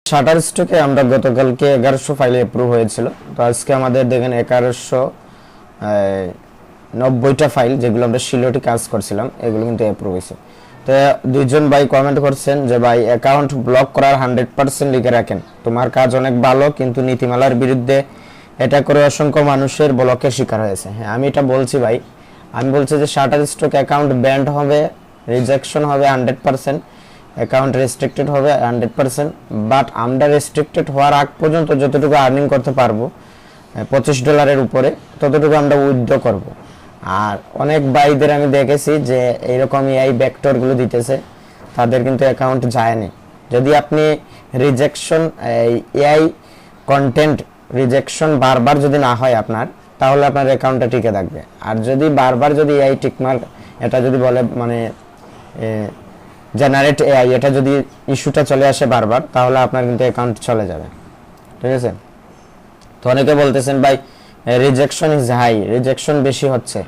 Shutter স্টকে আমরা গতকালকে 1100 ফাইলে অ্যাপ্রুভ হয়েছিল। তো আজকে আমাদের দেখেন 1190টা ফাইল যেগুলো আমরা শিলটি কাজ করছিলাম এগুলো কিন্তু অ্যাপ্রুভ হয়েছে। তো দুইজন ভাই কমেন্ট করছেন যে ভাই অ্যাকাউন্ট ব্লক করার 100% লিখে রাখেন, তোমার কাজ অনেক ভালো কিন্তু নীতিমালার বিরুদ্ধে এটা করে অসংখ্য মানুষের ব্লকের শিকার হয়েছে। হ্যাঁ, আমি এটা বলছি ভাই, আমি বলছি যে শাটার স্টক অ্যাকাউন্ট ব্যান্ড হবে, রিজেকশন হবে 100%, অ্যাকাউন্ট রেস্ট্রিক্টেড হবে 100%, বাট আমরা রেস্ট্রিক্টেড হওয়ার আগ পর্যন্ত যতটুকু আর্নিং করতে পারবো $25 উপরে ততটুকু আমরা উইথড্র করব। আর অনেক ভাইদের আমি দেখেছি যে এইরকম এআই ভেক্টরগুলো দিতেছে, তাদের কিন্তু অ্যাকাউন্ট যায়নি। যদি আপনি রিজেকশন এআই কন্টেন্ট রিজেকশন বারবার যদি না হয় আপনার, তাহলে আপনার অ্যাকাউন্টটা টিকে থাকবে। আর যদি বারবার যদি এআই টিকমার্ক এটা যদি বলে মানে জেনারেট এআই এটা যদি ইস্যুটা চলে আসে বারবার, তাহলে আপনার কিন্তু অ্যাকাউন্ট চলে যাবে। ঠিক আছে? তো অনেকে বলতেছেন ভাই রিজেকশন ইজ হাই, রিজেকশন বেশি হচ্ছে।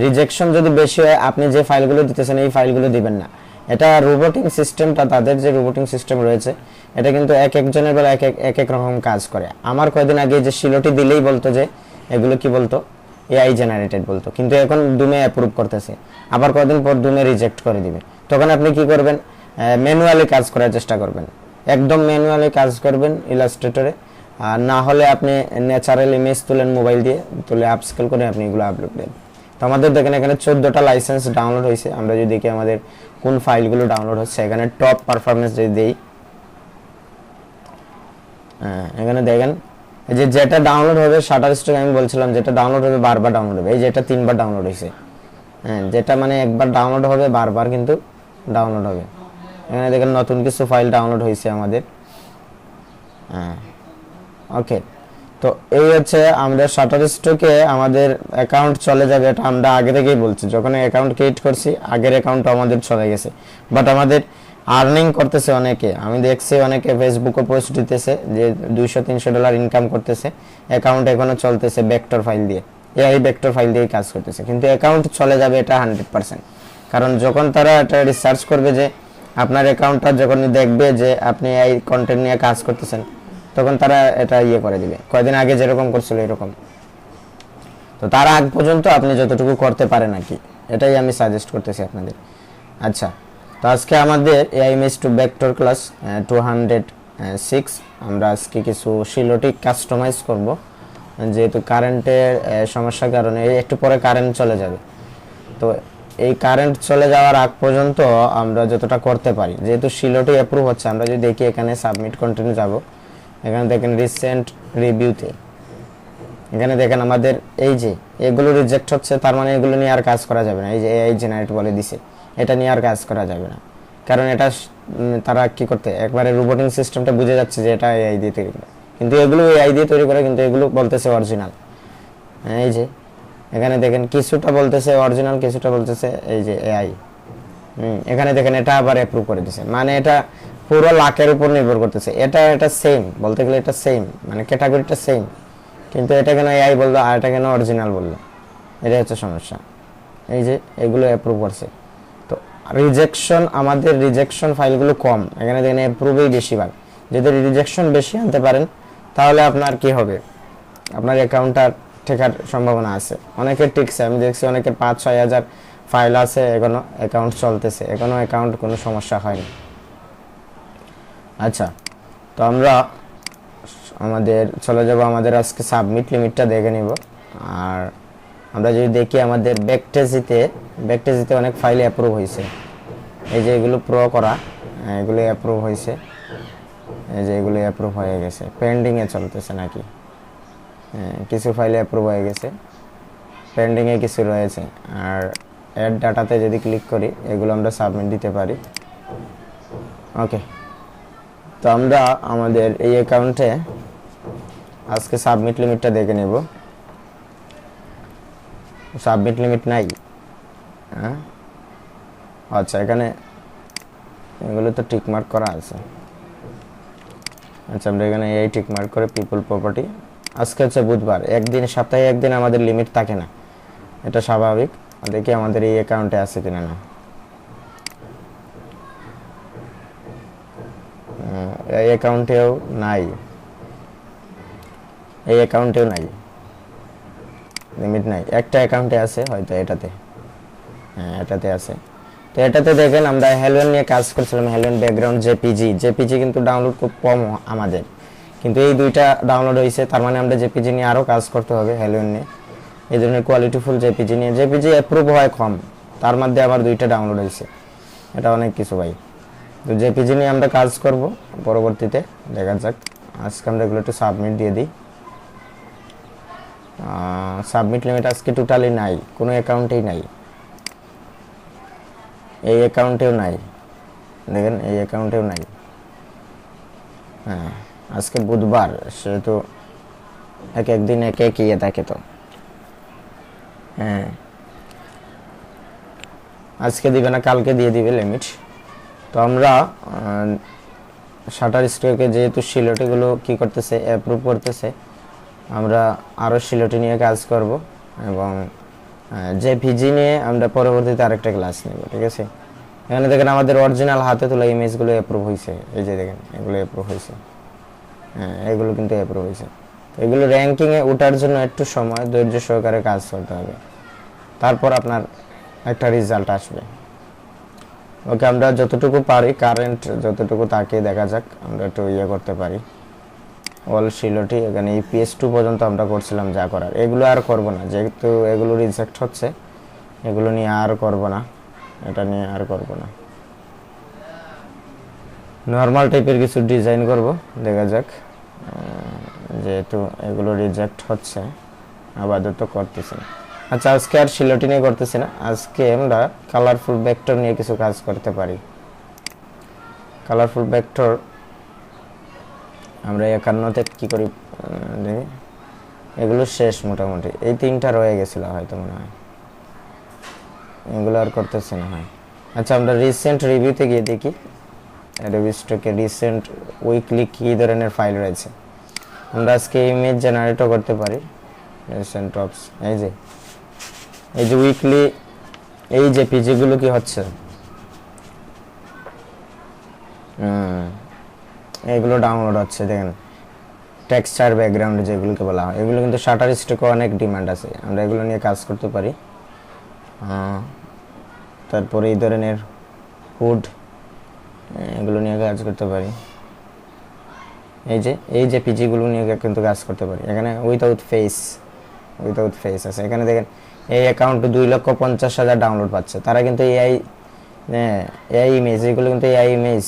রিজেকশন যদি বেশি হয় আপনি যে ফাইলগুলো দিতেছেন এই ফাইলগুলো দিবেন না। এটা রোবোটিং সিস্টেমটা, তাদের যে রোবোটিং সিস্টেম রয়েছে এটা কিন্তু এক একজনের বেলা এক এক রকম কাজ করে। আমার কয়েকদিন আগে যে শিলটি দিলেই বলতো যে এগুলো কি বলতো এআই জেনারেটেড বলতো, কিন্তু এখন দুমে অ্যাপ্রুভ করতেছে, আবার কয়েকদিন পর দুমে রিজেক্ট করে দিবে। তখন আপনি কি করবেন? ম্যানুয়ালি কাজ করার চেষ্টা করবেন, একদম ম্যানুয়ালি কাজ করবেন ইলাস্ট্রেটরে। আর না হলে আপনি ন্যাচারাল ইমেজ তুলেন, মোবাইল দিয়ে তুলে আপস্কেল করে আপনি এগুলো আপলোড দেন। তো আমাদের দেখেন এখানে 14টা লাইসেন্স ডাউনলোড হয়েছে। আমরা যদি দেখি আমাদের কোন ফাইলগুলো ডাউনলোড হচ্ছে, এখানে টপ পারফরমেন্স যদি দেই, এখানে দেখেন যে যেটা ডাউনলোড হবে শাটার স্টক, আমি বলছিলাম যেটা ডাউনলোড হবে বারবার ডাউনলোড হবে, এই যেটা 3বার ডাউনলোড হয়েছে। হ্যাঁ, যেটা মানে একবার ডাউনলোড হবে বারবার কিন্তু ডাউনলোড হবে। এখানে দেখেন নতুন কিছু ফাইল ডাউনলোড হয়েছে আমাদের। হ্যাঁ, ওকে। তো এই হচ্ছে আমাদের শাটার স্টকে আমাদের অ্যাকাউন্ট চলে যাবে, এটা আমরা আগে থেকেই বলছি। যখন অ্যাকাউন্ট ক্রিয়েট করছি আগের অ্যাকাউন্ট আমাদের চলে গেছে, বাট আমাদের আর্নিং করতেছে অনেকে। আমি দেখছি অনেকে ফেসবুকে পোস্ট দিতেছে যে $200-300 ইনকাম করতেছে, অ্যাকাউন্ট এখনো চলতেছে ভেক্টর ফাইল দিয়ে, এআই ভেক্টর ফাইল দিয়ে কাজ করতেছে, কিন্তু অ্যাকাউন্ট চলে যাবে এটা 100%। কারণ যখন তারা এটা রিসার্চ করবে যে আপনার অ্যাকাউন্টটা যখন দেখবে যে আপনি এই কন্টেন্ট নিয়ে কাজ করতেছেন, তখন তারা এটা করে দিবে, কয়েকদিন আগে যেরকম করছিল এরকম। তো তার আগ পর্যন্ত আপনি যতটুকু করতে পারেন আর কি, এটাই আমি সাজেস্ট করতেছি আপনাদের। আচ্ছা, তো আজকে আমাদের AI image to vector class 206 আমরা আজকে কিছু শিলটি কাস্টমাইজ করব, যেহেতু কারেন্টের সমস্যার কারণে একটু পরে কারেন্ট চলে যাবে। তো এই কারেন্ট চলে যাওয়ার আগ পর্যন্ত আমরা যতটা করতে পারি, যেহেতু শিলটি অ্যাপ্রুভ হচ্ছে, আমরা যদি দেখি এখানে সাবমিট কন্টিনিউ যাব, এখানে দেখেন রিসেন্ট রিভিউতে, এখানে দেখেন আমাদের এই যে এগুলো রিজেক্ট হচ্ছে, তার মানে এগুলো নিয়ে আর কাজ করা যাবে না। এই যে এআই জেনারেট বলে দিছে, এটা নিয়ে আর কাজ করা যাবে না, কারণ এটা তারা কি করতে একবারে রোবোটিং সিস্টেমটা বুঝে যাচ্ছে যে এটা এআই দিয়ে তৈরি করে, কিন্তু এগুলো এআই দিয়ে তৈরি করে, কিন্তু এগুলো বলতেছে অরিজিনাল। এই যে এখানে দেখেন কিছুটা বলতেছে অরিজিনাল, কিছুটা বলতেছে এই যে এআই। এখানে দেখেন এটা আবার অ্যাপ্রুভ করে দিছে, মানে এটা পুরো লাখের উপর নির্ভর করতেছে। এটা সেম বলতে গেলে, এটা সেম মানে ক্যাটাগরিটা সেম, কিন্তু এটা কেন এআই বললো আর এটা কেন অরিজিনাল বললো, এটা হচ্ছে সমস্যা। এই যে এগুলো অ্যাপ্রুভ করছে। তো রিজেকশন, আমাদের রিজেকশন ফাইলগুলো কম, এখানে দেখেন অ্যাপ্রুভই বেশিরভাগ। যদি রিজেকশন বেশি আনতে পারেন তাহলে আপনার কি হবে, আপনার অ্যাকাউন্টটা ঠেকার সম্ভাবনা আছে। অনেকের টিকছে, আমি দেখছি অনেকের 5-6 হাজার ফাইল আছে, এখনো অ্যাকাউন্ট চলতেছে, এখনো অ্যাকাউন্ট কোনো সমস্যা হয়নি। আচ্ছা, তো আমরা আমাদের চলে যাব, আমাদের আজকে সাবমিট লিমিটটা দেখে নিব। আর আমরা যদি দেখি আমাদের ব্যাকটেজিতে অনেক ফাইল অ্যাপ্রুভ হয়েছে। এই যে এগুলো প্রো করা, এগুলো অ্যাপ্রুভ হয়েছে, এই যে এগুলো অ্যাপ্রুভ হয়ে গেছে, পেন্ডিংয়ে চলতেছে নাকি, কিছু ফাইল অ্যাপ্রুভ হয়ে গেছে, পেন্ডিংয়ে কিছু রয়েছে। আর অ্যাড ডাটাতে যদি ক্লিক করি এগুলো আমরা সাবমিট দিতে পারি। ওকে, তো আমরা আমাদের এই অ্যাকাউন্টে আজকে সাবমিট লিমিটটা দেখে নেব। সাবমিট লিমিট নাই, হ্যাঁ আচ্ছা, এখানে এগুলো তো টিকমার্ক করা আছে। আচ্ছা, আমরা এখানে এই টিকমার্ক করে পিপল প্রপার্টি, আজকে হচ্ছে বুধবার, একদিন সপ্তাহে একদিন আমাদের লিমিট থাকে না, এটা স্বাভাবিক। দেখি আমাদের এই অ্যাকাউন্টে আছে কিনা না। অ্যাকাউন্টেও নাই, এই অ্যাকাউন্টেও নাই, লিমিট নাই। একটা অ্যাকাউন্টে আছে হয়তো, এটাতে, হ্যাঁ এটাতে আছে। তো এটাতে দেখেন আমরা হেলোন নিয়ে কাজ করছিলাম, হেলোন ব্যাকগ্রাউন্ড জেপিজি কিন্তু ডাউনলোড খুব কম আমাদের, কিন্তু এই দুইটা ডাউনলোড হয়েছে, তার মানে আমরা জেপিজি নিয়ে আরও কাজ করতে হবে হেলোন নিয়ে। এই ধরনের কোয়ালিটিফুল জেপিজি নিয়ে, জেপিজি অ্যাপ্রুভ হয় কম, তার মধ্যে আবার দুইটা ডাউনলোড হয়েছে, এটা অনেক কিছু ভাই। তো জেপিজি নিয়ে আমরা কাজ করব পরবর্তীতে, দেখা যাক। আজকে আমরা এগুলো একটু সাবমিট দিয়ে দিই। সাবমিট লিমিট আজকে টোটালি নাই, কোনো অ্যাকাউন্টেই নাই, এই অ্যাকাউন্টেও নাই, দেখেন এই অ্যাকাউন্টেও নাই। হ্যাঁ আজকে বুধবার, সেহেতু এক একদিন এক এক ইয়ে থাকে। তো হ্যাঁ আজকে দিবে না, কালকে দিয়ে দিবে লিমিট। তো আমরা শাটার স্টকে যেহেতু সিলেটিগুলো কি করতেছে, অ্যাপ্রুভ করতেছে, আমরা আরও সিলেটি নিয়ে কাজ করব, এবং জেপিজি নিয়ে আমরা পরবর্তীতে আরেকটা ক্লাস নেব, ঠিক আছে। এখানে দেখেন আমাদের অরিজিনাল হাতে তোলা ইমেজগুলো অ্যাপ্রুভ হয়েছে, এই যে দেখেন এগুলো অ্যাপ্রুভ হয়েছে, হ্যাঁ এগুলো কিন্তু অ্যাপ্রুভ হয়েছে। এগুলো র্যাঙ্কিংয়ে ওঠার জন্য একটু সময় ধৈর্য সহকারে কাজ করতে হবে, তারপর আপনার একটা রেজাল্ট আসবে। ওকে, আমরা যতটুকু পারি কারেন্ট যতটুকু তাকে দেখা যাক, আমরা একটু ইয়ে করতে পারি। অল সিলটি এখানে PS2 পর্যন্ত আমরা করছিলাম যা করার, এগুলো আর করব না, যেহেতু এগুলো রিজেক্ট হচ্ছে, এগুলো নিয়ে আর করব না, এটা নিয়ে আর করব না। নর্মাল টাইপের কিছু ডিজাইন করব, দেখা যাক। যেহেতু এগুলো রিজেক্ট হচ্ছে, আপাতত করতেছি না। আচ্ছা আজকে আর সিলটি নিয়ে করতেছি না, আজকে আমরা কালারফুল ভেক্টর নিয়ে কিছু কাজ করতে পারি। কালারফুল ভেক্টর আমরা 51তে কি করি দেখি, এগুলো শেষ মোটামুটি, এই তিনটা রয়ে গেছিল হয়তো মনে হয়, এগুলো আর করতেছি না হয়। আচ্ছা আমরা রিসেন্ট রিভিউতে গিয়ে দেখি অ্যাডোবি স্টকে রিসেন্ট উইকলি কী ধরনের ফাইল রয়েছে। আমরা আজকে ইমেজ জেনারেটও করতে পারি, রিসেন্ট টপস, এই যে উইকলি এই যে পিজিগুলো কি হচ্ছে, এগুলো ডাউনলোড হচ্ছে, দেখেন টেক্সচার ব্যাকগ্রাউন্ড যেগুলোকে বলা হয়, এগুলো কিন্তু শাটার স্টকে অনেক ডিমান্ড আছে, আমরা এগুলো নিয়ে কাজ করতে পারি। তারপরে এই ধরনের হুড, এগুলো নিয়ে কাজ করতে পারি। এই যে পিজিগুলো নিয়ে কিন্তু কাজ করতে পারি। এখানে উইথাউট ফেস আছে, এখানে দেখেন এই অ্যাকাউন্টে 2,50,000 ডাউনলোড পাচ্ছে, তারা কিন্তু এআই ইমেজ, এগুলো কিন্তু এআই ইমেজ,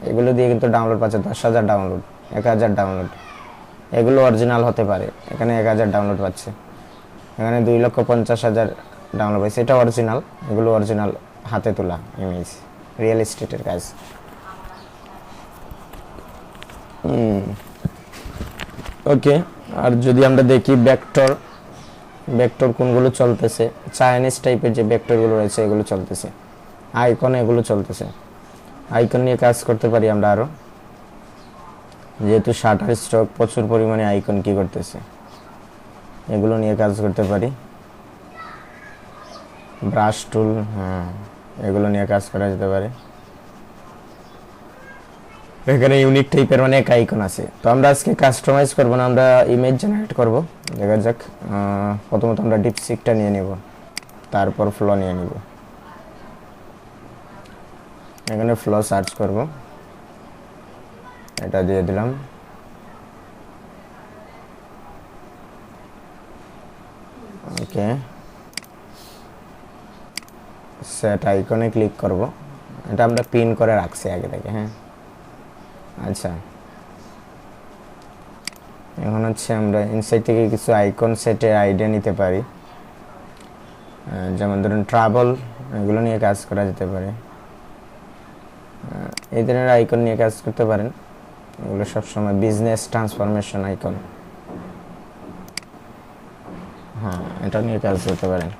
এগুলো দিয়ে কিন্তু ডাউনলোড পাচ্ছে 10,000 ডাউনলোড, 1,000 ডাউনলোড, এগুলো অরিজিনাল হতে পারে। এখানে 1,000 ডাউনলোড পাচ্ছে, এখানে 2,50,000 ডাউনলোড পাচ্ছে, এটা অরিজিনাল, এগুলো অরিজিনাল হাতে তোলা ইমেজ, রিয়েল এস্টেটের কাজ। ওকে, আর যদি আমরা দেখি ভেক্টর কোনগুলো চলতেছে, চাইনিজ টাইপের যে ভেক্টরগুলো রয়েছে এগুলো চলতেছে, আইকন এগুলো চলতেছে, আইকন নিয়ে কাজ করতে পারি আমরা আরও, যেহেতু শাটার স্টক প্রচুর পরিমাণে আইকন কি করতেছে, এগুলো নিয়ে কাজ করতে পারি। ব্রাশ টুল, হ্যাঁ এগুলো নিয়ে কাজ করা যেতে পারে। এখানে ইউনিক টাইপের অনেক আইকন আছে। তো আমরা আজকে কাস্টমাইজ করব না, আমরা ইমেজ জেনারেট করব, দেখা যাক। প্রথমত আমরা ডিপসিকটা নিয়ে নেব, তারপর ফ্লো নিয়ে নেব। এখানে ফ্লো সার্চ করব, এটা দিয়ে দিলাম। ওকে, সেট আইকনে ক্লিক করব, এটা আমরা পিন করে রাখছি আগে থেকে, হ্যাঁ। আচ্ছা, এখন হচ্ছে আমরা ইনসাইড থেকে কিছু আইকন সেটের আইডিয়া নিতে পারি, যেমন ধরুন ট্রাভেল, এগুলো নিয়ে কাজ করা যেতে পারে। এই ধরনের আইকন নিয়ে কাজ করতে পারেন, এগুলো সবসময় বিজনেস ট্রান্সফরমেশন আইকন, হ্যাঁ এটা নিয়ে কাজ করতে পারেন।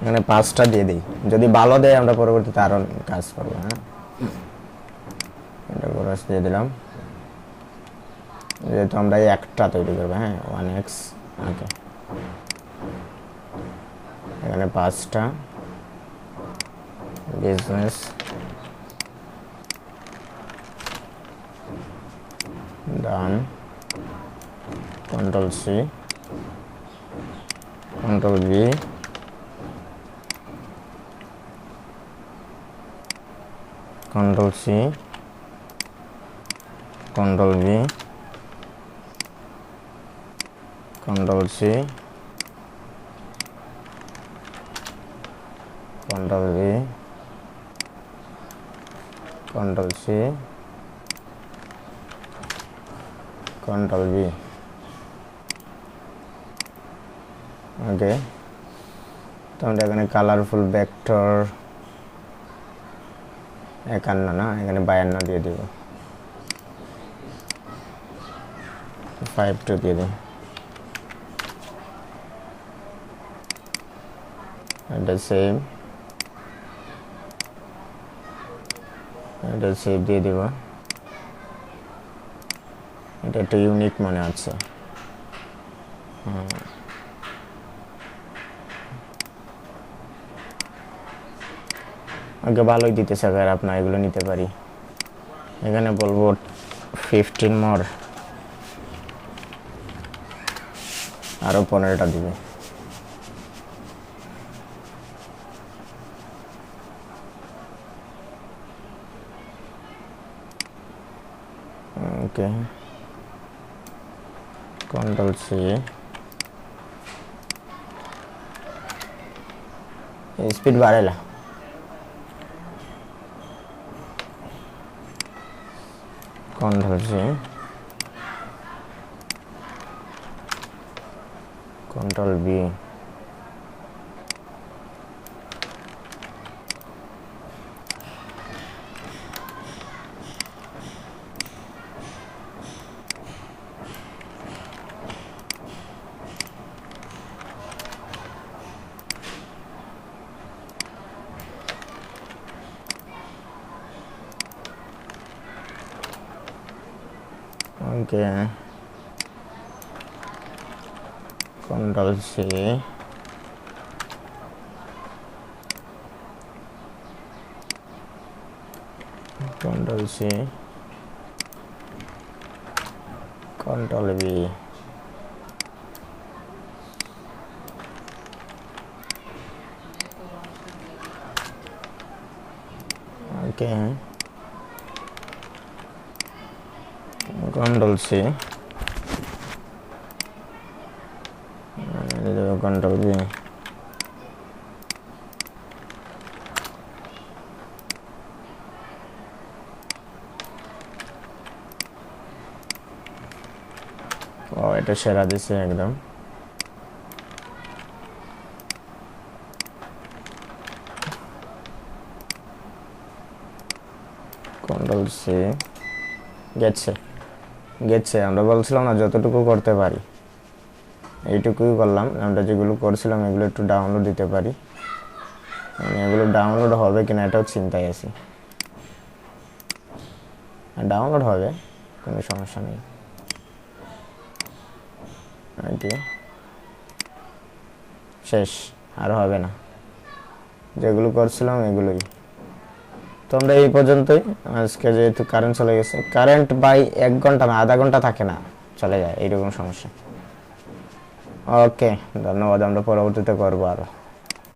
এখানে 5টা দিয়ে দিই, যদি ভালো দেয় আমরা পরবর্তীতে আরও কাজ করবো, হ্যাঁ। এটা করে দিয়ে দিলাম, যেহেতু আমরা এই একটা তৈরি করবো, হ্যাঁ 1x। ওকে, এখানে 5টা business done, control C, control V, control C, control V, control C, control V, control C, control V. ওকে, তো আমরা এখানে কালারফুল ভেক্টর 51 না, এখানে 52 দিয়ে দিব, 52 দিয়ে দিই। এটা সেভ, এটা সেভ দিয়ে দিব। এটা একটা ইউনিক মনে আছে। আগে ভালোই দিতেছে, আগে আপনার এগুলো নিতে পারি। এখানে বলবো 15 মোর, আরো 15টা দিবে। ওকে, কন্ট্রোল সি, স্পিড বাড়াইলা, control C, control V, okay, control C, control C, control V, okay, control C, control V, এটা সেরা দিছে একদম। কন্ট্রোল সি, গেছে আমরা বলছিলাম না যতটুকু করতে পারি এইটুকুই করলাম। আমরা যেগুলো করছিলাম এগুলো একটু ডাউনলোড দিতে পারি, এগুলো ডাউনলোড হবে কিনা এটাও চিন্তায় আছি। ডাউনলোড হবে, কোনো সমস্যা নেই। শেষ, আর হবে না। যেগুলো করছিলাম এগুলোই। তো আমরা এই পর্যন্তই আজকে, যেহেতু কারেন্ট চলে গেছে, কারেন্ট বাই 1 ঘন্টা না, আধা ঘন্টা থাকে না, চলে যায়, এইরকম সমস্যা। ওকে, ধন্যবাদ, আমরা পরবর্তীতে করবো আরো।